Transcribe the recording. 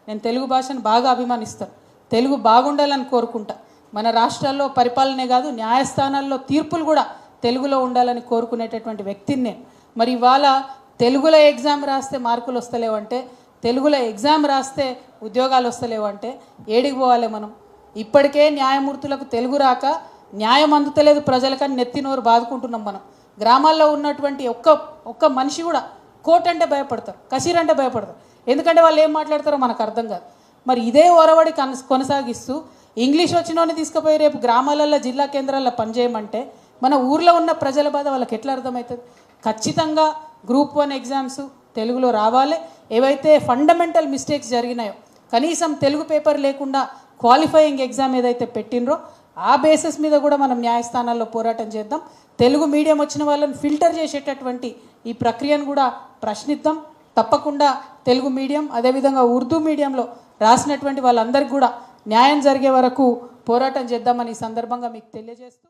నేను తెలుగు భాషను బాగా అభిమానిస్తాను, తెలుగు బాగుండాలని కోరుకుంటా. మన రాష్ట్రాల్లో పరిపాలనే కాదు, న్యాయస్థానాల్లో తీర్పులు కూడా తెలుగులో ఉండాలని కోరుకునేటటువంటి వ్యక్తిని నేను. మరి ఇవాళ తెలుగులో ఎగ్జామ్ రాస్తే మార్కులు వస్తలేవంటే, తెలుగులో ఎగ్జామ్ రాస్తే ఉద్యోగాలు వస్తలేవంటే ఏడికి పోవాలి మనం? ఇప్పటికే న్యాయమూర్తులకు తెలుగు రాక న్యాయం అందుతలేదు ప్రజలకని నెత్తి నోరు బాదుకుంటున్నాం మనం. గ్రామాల్లో ఉన్నటువంటి ఒక్క మనిషి కూడా కోర్టు అంటే భయపడతారు, కసీర్ అంటే భయపడతారు. ఎందుకంటే వాళ్ళు ఏం మాట్లాడతారో మనకు అర్థం కాదు. మరి ఇదే ఒరవడి కొనసాగిస్తూ ఇంగ్లీష్ వచ్చినోని తీసుకుపోయి రేపు గ్రామాలలో జిల్లా కేంద్రాల్లో పనిచేయమంటే మన ఊర్లో ఉన్న ప్రజల బాధ వాళ్ళకి ఎట్లా అర్థమవుతుంది? ఖచ్చితంగా గ్రూప్ 1 ఎగ్జామ్స్ తెలుగులో రావాలి. ఏవైతే ఫండమెంటల్ మిస్టేక్స్ జరిగినాయో, కనీసం తెలుగు పేపర్ లేకుండా క్వాలిఫైయింగ్ ఎగ్జామ్ ఏదైతే పెట్టినరో ఆ బేసిస్ మీద కూడా మనం న్యాయస్థానాల్లో పోరాటం చేద్దాం. తెలుగు మీడియం వచ్చిన వాళ్ళని ఫిల్టర్ చేసేటటువంటి ఈ ప్రక్రియను కూడా ప్రశ్నిద్దాం. తప్పకుండా తెలుగు మీడియం అదేవిధంగా ఉర్దూ మీడియంలో రాసినటువంటి వాళ్ళందరికీ కూడా న్యాయం జరిగే వరకు పోరాటం చేద్దామని ఈ సందర్భంగా మీకు తెలియజేస్తూ